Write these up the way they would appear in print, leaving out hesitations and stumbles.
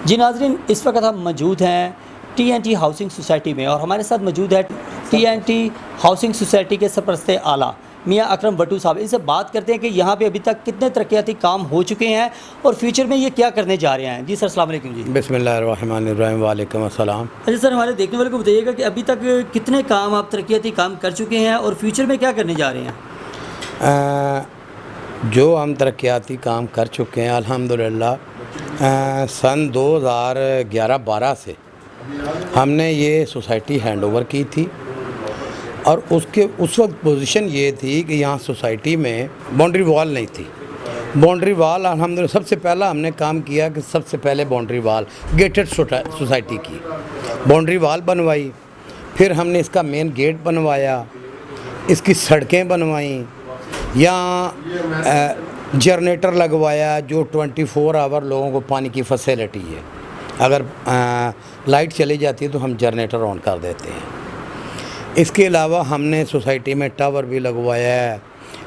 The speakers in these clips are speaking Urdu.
جی ناظرین، اس وقت ہم موجود ہیں T N T housing society میں، اور ہمارے ساتھ موجود ہے T N T housing society کے سرپرست اعلیٰ میاں اکرم وٹو صاحب۔ ان سے بات کرتے ہیں کہ یہاں پہ ابھی تک کتنے ترقیاتی کام ہو چکے ہیں اور فیوچر میں یہ کیا کرنے جا رہے ہیں۔ جی سر، السلام علیکم۔ جی بسم اللہ الرحمن الرحیم، وعلیکم السلام۔ اچھا سر، ہمارے دیکھنے والے کو بتائیے گا کہ ابھی تک کتنے کام آپ ترقیاتی کام کر چکے ہیں اور فیوچر میں کیا کرنے جا رہے ہیں۔ جو ہم ترقیاتی کام کر چکے ہیں الحمدللہ، سن 2011-12 سے ہم نے یہ سوسائٹی ہینڈ اوور کی تھی، اور اس وقت پوزیشن یہ تھی کہ یہاں سوسائٹی میں باؤنڈری وال نہیں تھی۔ باؤنڈری وال الحمدللہ سب سے پہلا ہم نے کام کیا کہ سب سے پہلے باؤنڈری وال گیٹڈ سوسائٹی کی باؤنڈری وال بنوائی، پھر ہم نے اس کا مین گیٹ بنوایا، اس کی سڑکیں بنوائیں، یہاں جنریٹر لگوایا جو 24 آور لوگوں کو پانی کی فیسلٹی ہے۔ اگر لائٹ چلی جاتی ہے تو ہم جنریٹر آن کر دیتے ہیں۔ اس کے علاوہ ہم نے سوسائٹی میں ٹاور بھی لگوایا ہے،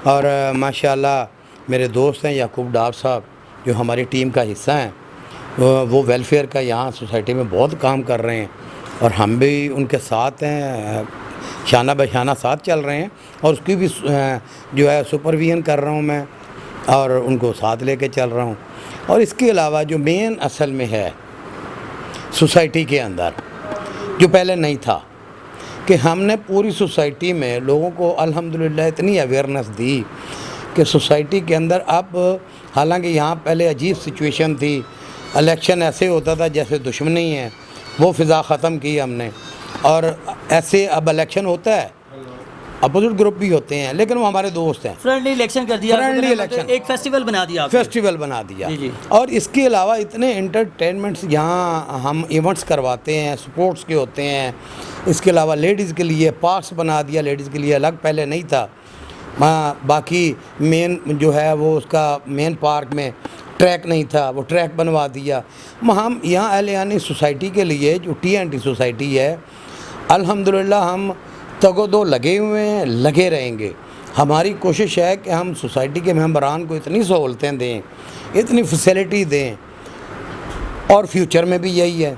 اور ماشاءاللہ میرے دوست ہیں یعقوب ڈار صاحب جو ہماری ٹیم کا حصہ ہیں، وہ ویلفیئر کا یہاں سوسائٹی میں بہت کام کر رہے ہیں، اور ہم بھی ان کے ساتھ ہیں، شانہ بہ شانہ ساتھ چل رہے ہیں، اور اس کی بھی جو ہے سپرویژن کر رہا ہوں میں، اور ان کو ساتھ لے کے چل رہا ہوں۔ اور اس کے علاوہ جو مین اصل میں ہے سوسائٹی کے اندر جو پہلے نہیں تھا، کہ ہم نے پوری سوسائٹی میں لوگوں کو الحمدللہ اتنی اویئرنیس دی کہ سوسائٹی کے اندر اب، حالانکہ یہاں پہلے عجیب سچویشن تھی، الیکشن ایسے ہوتا تھا جیسے دشمنی ہے، وہ فضا ختم کی ہم نے، اور ایسے اب الیکشن ہوتا ہے، اپوزٹ گروپ بھی ہوتے ہیں لیکن وہ ہمارے دوست ہیں، فرینڈلی الیکشن کر دیا، فرینڈلی الیکشن، ایک فیسٹیول بنا دیا، فیسٹیول بنا دیا۔ جی۔ اور اس کے علاوہ اتنے انٹرٹینمنٹس یہاں ہم ایونٹس کرواتے ہیں، سپورٹس کے ہوتے ہیں، اس کے علاوہ لیڈیز کے لیے پارکس بنا دیا، لیڈیز کے لیے الگ پہلے نہیں تھا۔ باقی مین جو ہے وہ اس کا مین پارک میں ٹریک نہیں تھا، وہ ٹریک بنوا دیا۔ ہم یہاں اہلیانی سوسائٹی کے لیے جو ٹی این ٹی سوسائٹی ہے الحمدللہ ہم تگ و دو لگے ہوئے ہیں، لگے رہیں گے۔ ہماری کوشش ہے کہ ہم سوسائٹی کے ممبران کو اتنی سہولتیں دیں، اتنی فیسلٹی دیں، اور فیوچر میں بھی یہی ہے۔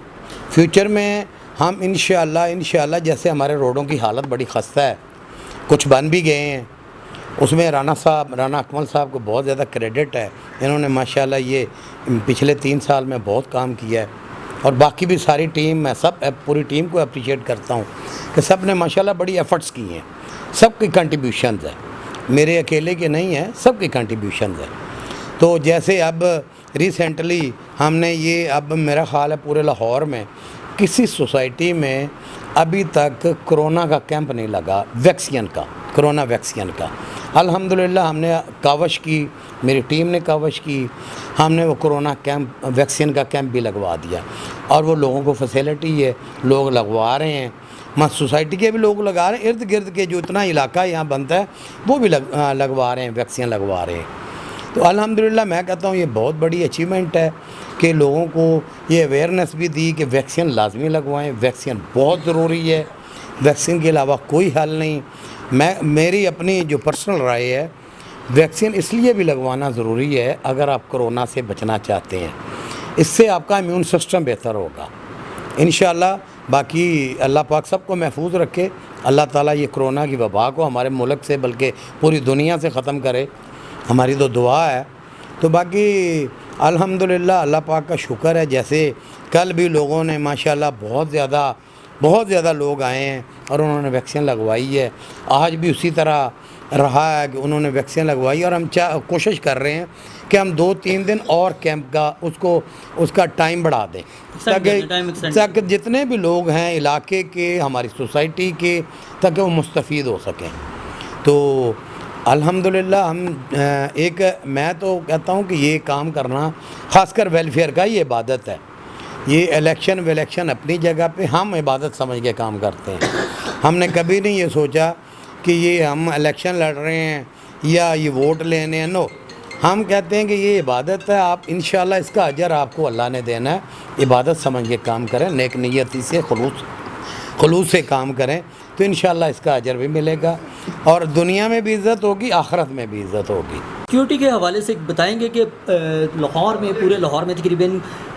فیوچر میں ہم انشاءاللہ جیسے ہمارے روڈوں کی حالت بڑی خستہ ہے، کچھ بن بھی گئے ہیں، اس میں رانا اکمل صاحب کو بہت زیادہ کریڈٹ ہے، انہوں نے ماشاءاللہ یہ پچھلے 3 سال میں بہت کام کیا ہے، اور باقی بھی ساری ٹیم، میں پوری ٹیم کو اپریشیٹ کرتا ہوں کہ سب نے ماشاءاللہ بڑی ایفرٹس کی ہیں، سب کی کنٹریبیوشنز ہیں، میرے اکیلے کے نہیں ہیں، سب کی کنٹریبیوشنز ہیں۔ تو جیسے اب ریسنٹلی ہم نے یہ، اب میرا خیال ہے پورے لاہور میں کسی سوسائٹی میں ابھی تک کرونا کا کیمپ نہیں لگا، کرونا ویکسین کا۔ الحمدللہ ہم نے کاوش کی، میری ٹیم نے کاوش کی، ہم نے وہ کرونا کیمپ، ویکسین کا کیمپ بھی لگوا دیا، اور وہ لوگوں کو فیسلٹی ہے، لوگ لگوا رہے ہیں، سوسائٹی کے بھی لوگ لگا رہے ہیں، ارد گرد کے جو اتنا علاقہ یہاں بنتا ہے وہ بھی لگوا رہے ہیں، ویکسین لگوا رہے ہیں۔ تو الحمدللہ میں کہتا ہوں یہ بہت بڑی اچیومنٹ ہے کہ لوگوں کو یہ اویئرنیس بھی دی کہ ویکسین لازمی لگوائیں، ویکسین بہت ضروری ہے، ویکسین کے علاوہ کوئی حل نہیں۔ میری اپنی جو پرسنل رائے ہے، ویکسین اس لیے بھی لگوانا ضروری ہے اگر آپ کرونا سے بچنا چاہتے ہیں، اس سے آپ کا امیون سسٹم بہتر ہوگا انشاءاللہ۔ باقی اللہ پاک سب کو محفوظ رکھے، اللہ تعالیٰ یہ کرونا کی وبا کو ہمارے ملک سے بلکہ پوری دنیا سے ختم کرے، ہماری تو دعا ہے۔ تو باقی الحمدللہ اللہ پاک کا شکر ہے، جیسے کل بھی لوگوں نے ماشاءاللہ بہت زیادہ لوگ آئے ہیں اور انہوں نے ویکسین لگوائی ہے، آج بھی اسی طرح رہا ہے کہ انہوں نے ویکسین لگوائی، اور ہم کوشش کر رہے ہیں کہ ہم 2-3 دن اور کیمپ کا اس کا ٹائم بڑھا دیں، تاکہ جتنے بھی لوگ ہیں علاقے کے، ہماری سوسائٹی کے، تاکہ وہ مستفید ہو سکیں۔ تو الحمدللہ میں تو کہتا ہوں کہ یہ کام کرنا خاص کر ویلفیئر کا ہی عبادت ہے۔ یہ الیکشن اپنی جگہ پہ ہم عبادت سمجھ کے کام کرتے ہیں، ہم نے کبھی نہیں یہ سوچا کہ یہ ہم الیکشن لڑ رہے ہیں یا یہ ووٹ لینے ہیں، نو، ہم کہتے ہیں کہ یہ عبادت ہے، آپ انشاءاللہ اس کا اجر آپ کو اللہ نے دینا ہے، عبادت سمجھ کے کام کریں، نیک نیتی سے خلوص سے کام کریں، تو انشاءاللہ اس کا اجر بھی ملے گا، اور دنیا میں بھی عزت ہوگی، آخرت میں بھی عزت ہوگی۔ سیکیورٹی کے حوالے سے بتائیں گے کہ لاہور میں، پورے لاہور میں تقریباً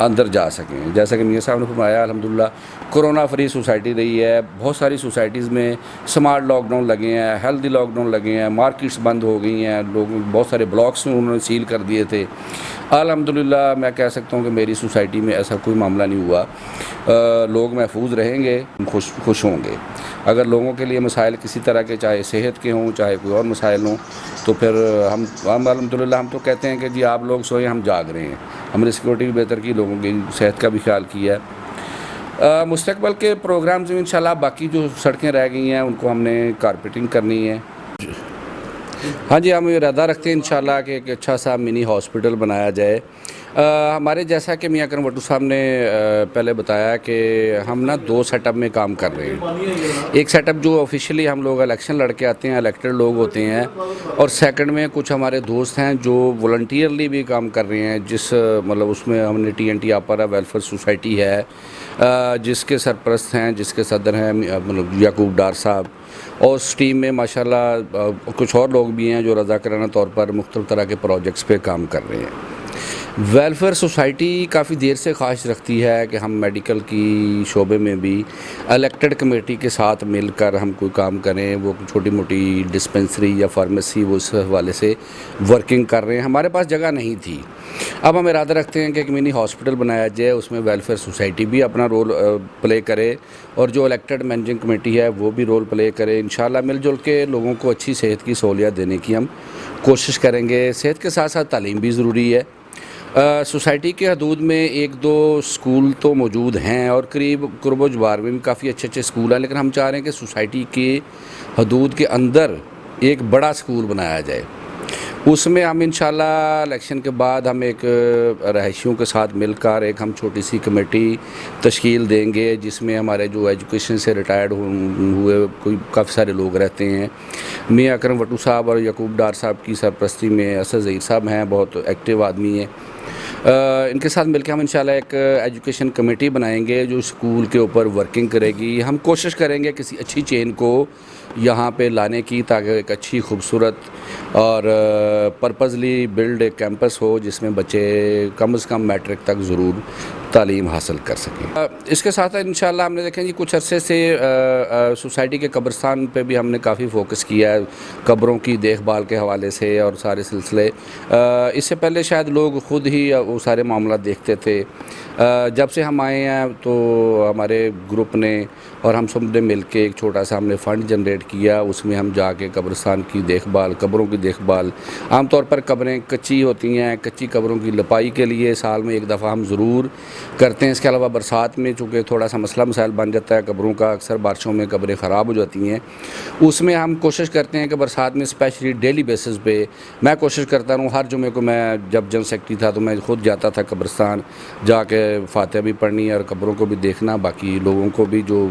اندر جا سکیں. جیسا کہ میاں صاحب نے فرمایا الحمدللہ کرونا فری سوسائٹی رہی ہے. بہت ساری سوسائٹیز میں سمارٹ لاک ڈاؤن لگے ہیں, ہیلدی لاک ڈاؤن لگے ہیں, مارکیٹس بند ہو گئی ہیں, لوگ بہت سارے بلاکس انہوں نے سیل کر دیے تھے. الحمدللہ میں کہہ سکتا ہوں کہ میری سوسائٹی میں ایسا کوئی معاملہ نہیں ہوا. لوگ محفوظ رہیں گے, خوش ہوں گے. اگر لوگوں کے لیے مسائل کسی طرح کے, چاہے صحت کے ہوں چاہے کوئی اور مسائل ہوں, تو پھر ہم الحمدللہ ہم تو کہتے ہیں کہ جی آپ لوگ سوئیں, ہم جاگ رہے ہیں. ہم نے سیکورٹی بھی بہتر کی, لوگوں کی صحت کا بھی خیال کیا ہے. مستقبل کے پروگرامز میں انشاءاللہ باقی جو سڑکیں رہ گئی ہیں ان کو ہم نے کارپیٹنگ کرنی ہے. ہاں جی, ہم ارادہ رکھتے ہیں انشاءاللہ کہ ایک اچھا سا منی ہاسپٹل بنایا جائے. ہمارے جیسا کہ میاں اکرم بٹو صاحب نے پہلے بتایا کہ ہم نا 2 سیٹ اپ میں کام کر رہے ہیں. ایک سیٹ اپ جو آفیشیلی ہم لوگ الیکشن لڑ کے آتے ہیں, الیکٹڈ لوگ ہوتے ہیں, اور سیکنڈ میں کچھ ہمارے دوست ہیں جو والنٹیئرلی بھی کام کر رہے ہیں, جس مطلب اس میں ہم نے TNT آپرا ویلفیئر سوسائٹی ہے جس کے سرپرست ہیں, جس کے صدر ہیں مطلب یعقوب ڈار صاحب, اور اس ٹیم میں ماشاءاللہ کچھ اور لوگ بھی ہیں جو رضاکارانہ طور پر مختلف طرح کے پروجیکٹس پہ کام کر رہے ہیں. ویلفیئر سوسائٹی کافی دیر سے خواہش رکھتی ہے کہ ہم میڈیکل کی شعبے میں بھی الیکٹڈ کمیٹی کے ساتھ مل کر ہم کوئی کام کریں. وہ چھوٹی موٹی ڈسپنسری یا فارمیسی وہ اس حوالے سے ورکنگ کر رہے ہیں. ہمارے پاس جگہ نہیں تھی. اب ہم ارادہ رکھتے ہیں کہ ایک منی ہاسپٹل بنایا جائے, اس میں ویلفیئر سوسائٹی بھی اپنا رول پلے کرے اور جو الیکٹڈ مینیجنگ کمیٹی ہے وہ بھی رول پلے کرے. انشاءاللہ مل جل کے لوگوں کو اچھی صحت کی سہولیات دینے کی ہم کوشش کریں گے. صحت کے ساتھ ساتھ تعلیم بھی ضروری ہے. سوسائٹی کے حدود میں 1-2 سکول تو موجود ہیں اور قرب و جوار میں بھی کافی اچھے سکول ہیں, لیکن ہم چاہ رہے ہیں کہ سوسائٹی کے حدود کے اندر ایک بڑا سکول بنایا جائے. اس میں ہم انشاءاللہ الیکشن کے بعد ہم ایک رہائشیوں کے ساتھ مل کر ایک ہم چھوٹی سی کمیٹی تشکیل دیں گے, جس میں ہمارے جو ایجوکیشن سے ریٹائرڈ ہوئے کوئی کافی سارے لوگ رہتے ہیں. میاں اکرم بٹو صاحب اور یعقوب ڈار صاحب کی سرپرستی میں اسد ظہیر صاحب ہیں, بہت ایکٹیو آدمی ہیں. ان کے ساتھ مل کے ہم انشاءاللہ ایک ایجوکیشن کمیٹی بنائیں گے جو اسکول کے اوپر ورکنگ کرے گی. ہم کوشش کریں گے کسی اچھی چین کو یہاں پہ لانے کی, تاکہ ایک اچھی خوبصورت اور پرپزلی بلڈ ایک کیمپس ہو جس میں بچے کم از کم میٹرک تک ضرور تعلیم حاصل کر سکیں. اس کے ساتھ انشاءاللہ ہم نے دیکھیں جی کچھ عرصے سے سوسائٹی کے قبرستان پہ بھی ہم نے کافی فوکس کیا ہے, قبروں کی دیکھ بھال کے حوالے سے اور سارے سلسلے. اس سے پہلے شاید لوگ خود ہی وہ سارے معاملات دیکھتے تھے. جب سے ہم آئے ہیں تو ہمارے گروپ نے اور ہم سب نے مل کے ایک چھوٹا سا ہم نے فنڈ جنریٹ کیا. اس میں ہم جا کے قبرستان کی دیکھ بھال, قبروں کی دیکھ بھال, عام طور پر قبریں کچی ہوتی ہیں, کچی قبروں کی لپائی کے لیے سال میں 1 دفعہ ہم ضرور کرتے ہیں. اس کے علاوہ برسات میں چونکہ تھوڑا سا مسئلہ مسائل بن جاتا ہے قبروں کا, اکثر بارشوں میں قبریں خراب ہو جاتی ہیں. اس میں ہم کوشش کرتے ہیں کہ برسات میں اسپیشلی ڈیلی بیسس پہ میں کوشش کرتا ہوں ہر جمعے کو. میں جب جنرل سیکرٹری تھا تو میں خود جاتا تھا قبرستان, جا کے فاتحہ بھی پڑھنی اور قبروں کو بھی دیکھنا. باقی لوگوں کو بھی جو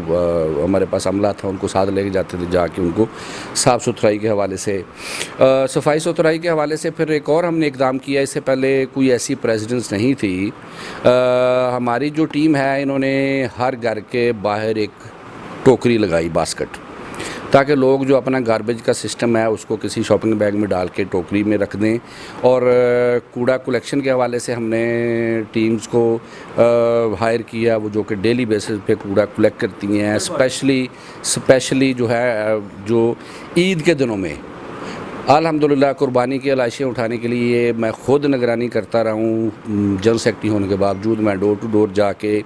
ہمارے پاس عملہ تھا ان کو ساتھ لے کے جاتے تھے, جا کے ان کو صاف ستھرائی کے حوالے سے, صفائی ستھرائی کے حوالے سے. پھر ایک اور ہم نے اقدام کیا, اس سے پہلے کوئی ایسی پریزیڈنس نہیں تھی. ہماری جو ٹیم ہے انہوں نے ہر گھر کے باہر ایک ٹوکری لگائی, باسکٹ, تاکہ لوگ جو اپنا گاربیج کا سسٹم ہے اس کو کسی شاپنگ بیگ میں ڈال کے ٹوکری میں رکھ دیں. اور کوڑا کلیکشن کے حوالے سے ہم نے ٹیمز کو ہائر کیا, وہ جو کہ ڈیلی بیسس پہ کوڑا کلیکٹ کرتی ہیں. اسپیشلی جو ہے جو عید کے دنوں میں الحمدللہ قربانی کی علائشیں اٹھانے کے لیے میں خود نگرانی کرتا رہا ہوں. جنرل سیکرٹری ہونے کے باوجود میں ڈور ٹو ڈور جا کے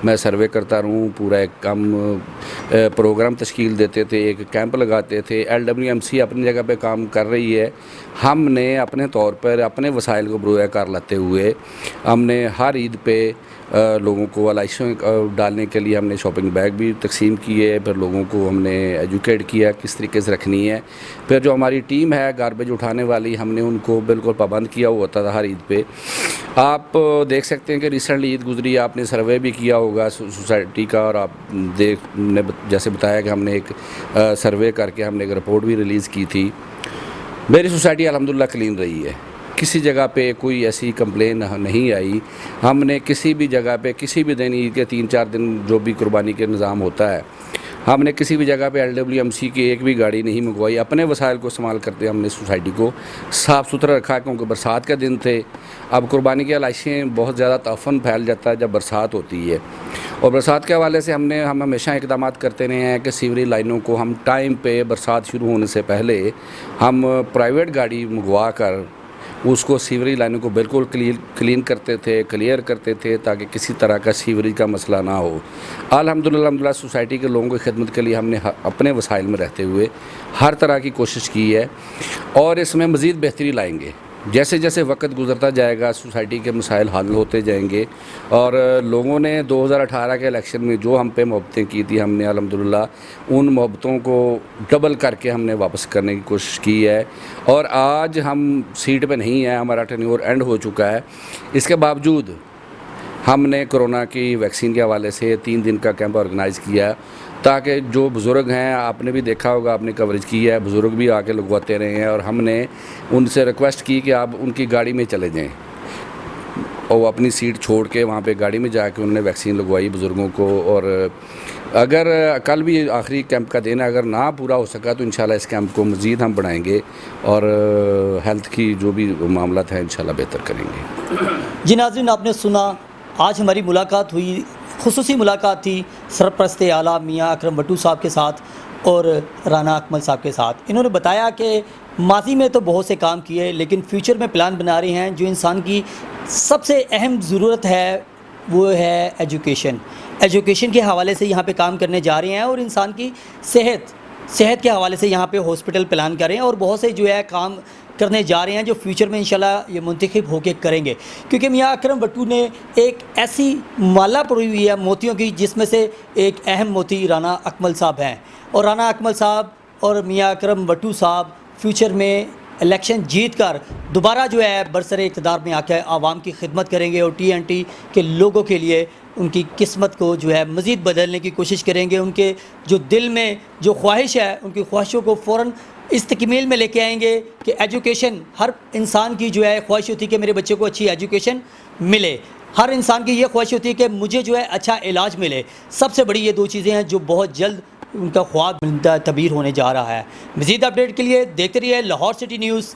میں سروے کرتا رہا ہوں. پورا ایک ہم پروگرام تشکیل دیتے تھے, ایک کیمپ لگاتے تھے. LWMC اپنی جگہ پہ کام کر رہی ہے. ہم نے اپنے طور پر اپنے وسائل کو بروئے کار لاتے ہوئے ہم نے ہر عید پہ لوگوں کو علائشیں ڈالنے کے لیے ہم نے شاپنگ بیگ بھی تقسیم کیے. پھر لوگوں کو ہم نے ایجوکیٹ کیا کس طریقے سے رکھنی ہے. پھر جو ہماری ٹیم ہے گاربیج اٹھانے والی, ہم نے ان کو بالکل پابند کیا ہوا ہوتا تھا ہر عید پہ. آپ دیکھ سکتے ہیں کہ ریسنٹلی عید گزری, آپ نے سروے بھی کیا ہوگا سوسائٹی کا, اور آپ نے جیسے بتایا کہ ہم نے ایک سروے کر کے ہم نے ایک رپورٹ بھی ریلیز کی تھی. میری سوسائٹی الحمدللہ کلین رہی ہے, کسی جگہ پہ کوئی ایسی کمپلین نہیں آئی. ہم نے کسی بھی جگہ پہ کسی بھی دن عید کے 3-4 دن جو بھی قربانی کے نظام ہوتا ہے ہم نے کسی بھی جگہ پہ LWMC کی ایک بھی گاڑی نہیں منگوائی، اپنے وسائل کو استعمال کرتے ہم نے سوسائٹی کو صاف ستھرا رکھا، کیونکہ برسات کا دن تھے۔ اب قربانی کی علائشیں بہت زیادہ تعفن پھیل جاتا ہے جب برسات ہوتی ہے، اور برسات کے حوالے سے ہم ہمیشہ اقدامات کرتے رہے ہیں کہ سیوریج لائنوں کو ہم ٹائم پہ برسات شروع ہونے سے پہلے ہم پرائیویٹ گاڑی منگوا کر اس کو سیوریج لائنوں کو بالکل کلین کرتے تھے، کلیئر کرتے تھے، تاکہ کسی طرح کا سیوریج کا مسئلہ نہ ہو۔ الحمدللہ سوسائٹی کے لوگوں کی خدمت کے لیے ہم نے اپنے وسائل میں رہتے ہوئے ہر طرح کی کوشش کی ہے، اور اس میں مزید بہتری لائیں گے۔ جیسے جیسے وقت گزرتا جائے گا سوسائٹی کے مسائل حل ہوتے جائیں گے، اور لوگوں نے 2018 کے الیکشن میں جو ہم پہ محبتیں کی تھی، ہم نے الحمدللہ ان محبتوں کو ڈبل کر کے ہم نے واپس کرنے کی کوشش کی ہے، اور آج ہم سیٹ پہ نہیں ہیں، ہمارا ٹینیور اینڈ ہو چکا ہے۔ اس کے باوجود ہم نے کرونا کی ویکسین کے حوالے سے 3 دن کا کیمپ آرگنائز کیا ہے، تاکہ جو بزرگ ہیں، آپ نے بھی دیکھا ہوگا، آپ نے کوریج کی ہے، بزرگ بھی آ کے لگواتے رہے ہیں، اور ہم نے ان سے ریکویسٹ کی کہ آپ ان کی گاڑی میں چلے جائیں، اور وہ اپنی سیٹ چھوڑ کے وہاں پہ گاڑی میں جا کے انہوں نے ویکسین لگوائی بزرگوں کو۔ اور اگر کل بھی آخری کیمپ کا دن ہے، اگر نہ پورا ہو سکا تو انشاءاللہ اس کیمپ کو مزید ہم بڑھائیں گے، اور ہیلتھ کی جو بھی معاملات ہیں انشاءاللہ بہتر کریں گے۔ جی ناظرین، آپ نے سنا، آج ہماری ملاقات ہوئی، خصوصی ملاقات تھی سرپرست اعلیٰ میاں اکرم وٹو صاحب کے ساتھ اور رانا اکمل صاحب کے ساتھ۔ انہوں نے بتایا کہ ماضی میں تو بہت سے کام کیے، لیکن فیوچر میں پلان بنا رہے ہیں۔ جو انسان کی سب سے اہم ضرورت ہے وہ ہے ایجوکیشن کے حوالے سے یہاں پہ کام کرنے جا رہے ہیں، اور انسان کی صحت کے حوالے سے یہاں پہ ہاسپٹل پلان کر رہے ہیں، اور بہت سے جو ہے کام کرنے جا رہے ہیں جو فیوچر میں انشاءاللہ یہ منتخب ہو کے کریں گے، کیونکہ میاں اکرم وٹو نے ایک ایسی مالا پروئی ہوئی ہے موتیوں کی، جس میں سے ایک اہم موتی رانا اکمل صاحب ہیں، اور رانا اکمل صاحب اور میاں اکرم وٹو صاحب فیوچر میں الیکشن جیت کر دوبارہ جو ہے برسر اقتدار میں آ کے عوام کی خدمت کریں گے، اور TNT کے لوگوں کے لیے ان کی قسمت کو جو ہے مزید بدلنے کی کوشش کریں گے۔ ان کے جو دل میں جو خواہش ہے، ان کی خواہشوں کو فوراً اس تکمیل میں لے کے آئیں گے کہ ایجوکیشن، ہر انسان کی جو ہے خواہش ہوتی ہے کہ میرے بچے کو اچھی ایجوکیشن ملے، ہر انسان کی یہ خواہش ہوتی ہے کہ مجھے جو ہے اچھا علاج ملے۔ سب سے بڑی یہ 2 چیزیں ہیں جو بہت جلد ان کا خواب تعبیر ہونے جا رہا ہے۔ مزید اپڈیٹ کے لیے دیکھتے رہیے لاہور سٹی نیوز۔